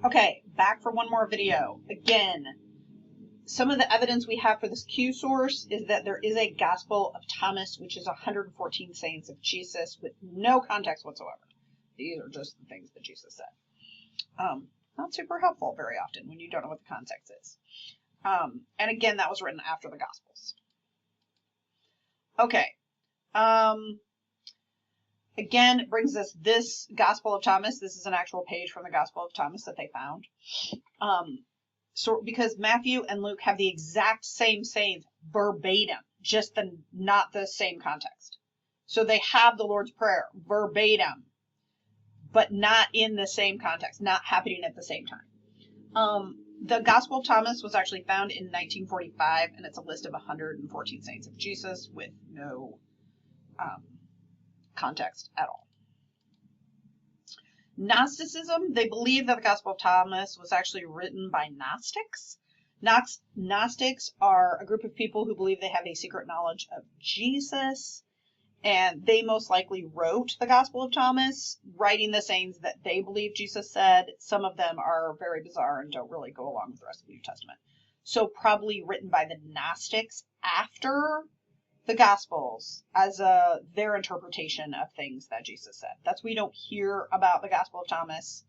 Okay, back for one more video. Again, some of the evidence we have for this Q source is that there is a Gospel of Thomas, which is 114 sayings of Jesus with no context whatsoever. These are just the things that Jesus said. Not super helpful very often when you don't know what the context is. And again, that was written after the Gospels. Okay. Again, it brings us this Gospel of Thomas. This is an actual page from the Gospel of Thomas that they found. So because Matthew and Luke have the exact same sayings verbatim, just not the same context. So they have the Lord's Prayer verbatim, but not in the same context, not happening at the same time. The Gospel of Thomas was actually found in 1945, and it's a list of 114 sayings of Jesus with no context at all. Gnosticism, they believe that the Gospel of Thomas was actually written by Gnostics. Gnostics are a group of people who believe they have a secret knowledge of Jesus, and they most likely wrote the Gospel of Thomas, writing the sayings that they believe Jesus said. Some of them are very bizarre and don't really go along with the rest of the New Testament. So probably written by the Gnostics after the Gospels as their interpretation of things that Jesus said. That's we don't hear about the Gospel of Thomas.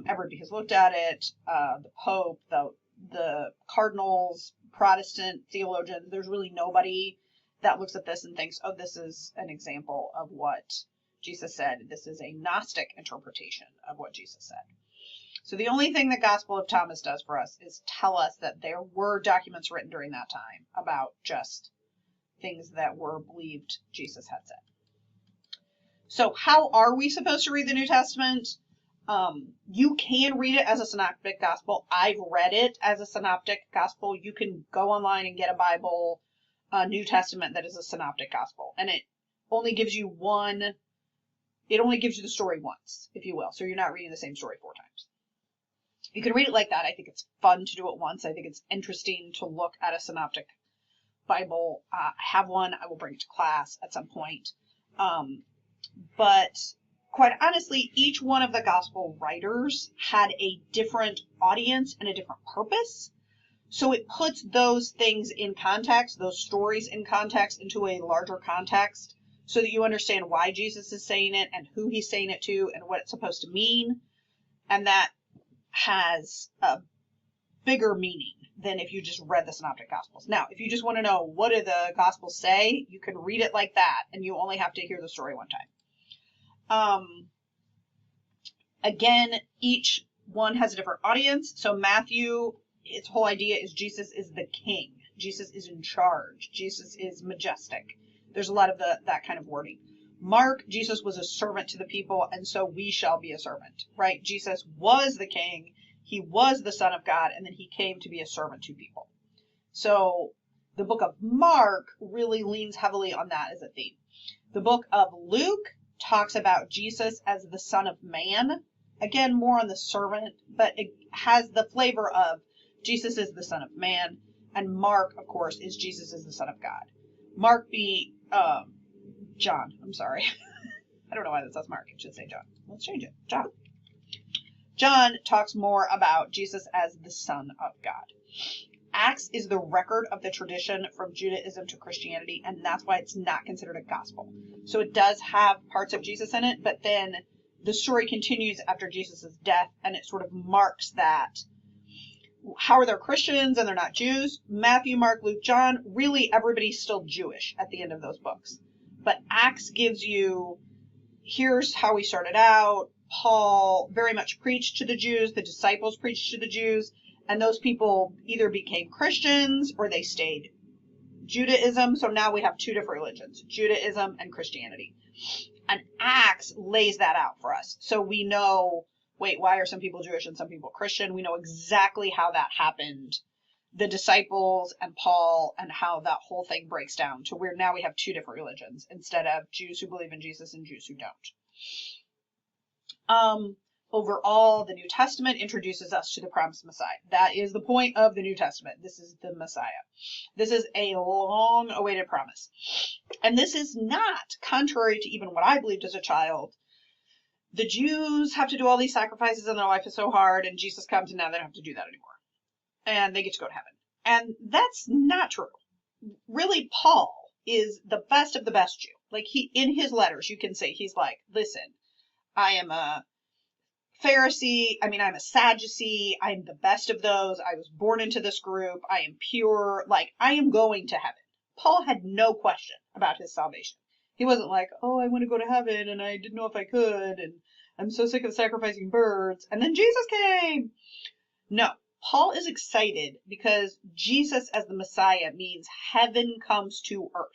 Everybody has looked at it. The Pope, the cardinals, Protestant theologians. There's really nobody that looks at this and thinks, oh, this is an example of what Jesus said. This is a Gnostic interpretation of what Jesus said. So the only thing the Gospel of Thomas does for us is tell us that there were documents written during that time about just things that were believed Jesus had said. So how are we supposed to read the New Testament? You can read it as a synoptic gospel. I've read it as a synoptic gospel. You can go online and get a Bible, a New Testament that is a synoptic gospel. And it only gives you the story once, if you will. So you're not reading the same story 4 times. You can read it like that. I think it's fun to do it once. I think it's interesting to look at a synoptic Bible. I have one. I will bring it to class at some point. But quite honestly, each one of the gospel writers had a different audience and a different purpose. So it puts those things in context, those stories in context, into a larger context so that you understand why Jesus is saying it and who he's saying it to and what it's supposed to mean. And that has a bigger meaning than if you just read the synoptic gospels. Now, if you just want to know what do the gospels say, you can read it like that and you only have to hear the story one time. Again, each one has a different audience. So Matthew, its whole idea is Jesus is the king. Jesus is in charge. Jesus is majestic. There's a lot of that kind of wording. Mark, Jesus was a servant to the people, and so we shall be a servant, right? Jesus was the king. He was the Son of God, and then he came to be a servant to people. So the book of Mark really leans heavily on that as a theme. The book of Luke talks about Jesus as the Son of Man. Again, more on the servant, but it has the flavor of Jesus is the Son of Man, and Mark, of course, is Jesus is the Son of God. Mark John, I'm sorry. I don't know why that says Mark. It should say John. Let's change it. John. John talks more about Jesus as the Son of God. Acts is the record of the tradition from Judaism to Christianity, and that's why it's not considered a gospel. So it does have parts of Jesus in it, but then the story continues after Jesus' death, and it sort of marks that. How are there Christians and they're not Jews? Matthew, Mark, Luke, John, really everybody's still Jewish at the end of those books. But Acts gives you, here's how we started out. Paul very much preached to the Jews. The disciples preached to the Jews. And those people either became Christians or they stayed Judaism. So now we have 2 different religions, Judaism and Christianity. And Acts lays that out for us. So we know, wait, why are some people Jewish and some people Christian? We know exactly how that happened. The disciples and Paul and how that whole thing breaks down to where now we have 2 different religions instead of Jews who believe in Jesus and Jews who don't. Overall, the New Testament introduces us to the promised Messiah. That is the point of the New Testament. This is the Messiah. This is a long-awaited promise. And this is not, contrary to even what I believed as a child, the Jews have to do all these sacrifices and their life is so hard, and Jesus comes and now they don't have to do that anymore. And they get to go to heaven. And that's not true. Really, Paul is the best of the best Jew. Like, in his letters, you can say, he's like, listen, I am a Pharisee. I'm a Sadducee. I'm the best of those. I was born into this group. I am pure. Like, I am going to heaven. Paul had no question about his salvation. He wasn't like, oh, I want to go to heaven and I didn't know if I could, and I'm so sick of sacrificing birds. And then Jesus came. No, Paul is excited because Jesus as the Messiah means heaven comes to earth.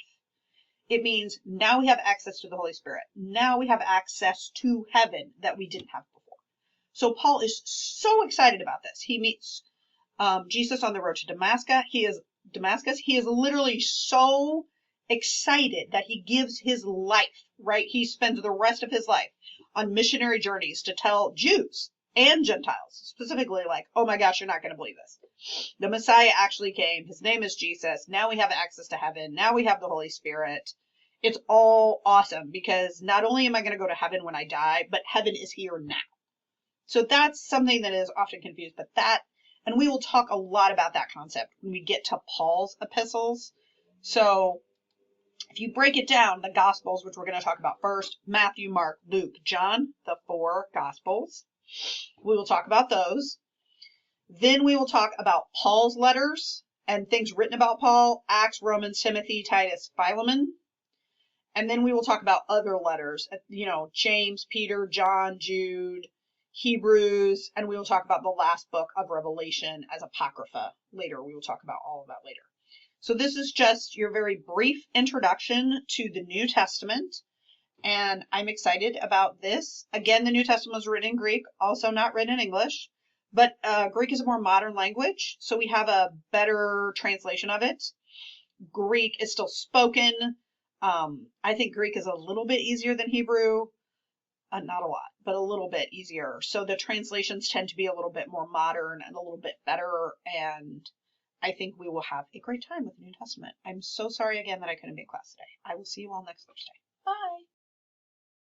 It means now we have access to the Holy Spirit. Now we have access to heaven that we didn't have before. So Paul is so excited about this. He meets Jesus on the road to Damascus. He is literally so excited that he gives his life, right? He spends the rest of his life on missionary journeys to tell Jews and Gentiles, specifically, like, oh my gosh, you're not going to believe this. The Messiah actually came. His name is Jesus. Now we have access to heaven. Now we have the Holy Spirit. It's all awesome because not only am I going to go to heaven when I die, but heaven is here now. So that's something that is often confused, and we will talk a lot about that concept when we get to Paul's epistles. So if you break it down, the Gospels, which we're going to talk about first, Matthew, Mark, Luke, John, the 4 Gospels. We will talk about those. Then we will talk about Paul's letters and things written about Paul, Acts, Romans, Timothy, Titus, Philemon. And then we will talk about other letters, James, Peter, John, Jude, Hebrews, and we will talk about the last book of Revelation as Apocrypha later. We will talk about all of that later. So this is just your very brief introduction to the New Testament, and I'm excited about this. Again, the New Testament was written in Greek, also not written in English, but Greek is a more modern language, so we have a better translation of it. Greek is still spoken. I think Greek is a little bit easier than Hebrew. Not a lot, but a little bit easier. So the translations tend to be a little bit more modern and a little bit better. And I think we will have a great time with the New Testament. I'm so sorry again that I couldn't be in class today. I will see you all next Thursday.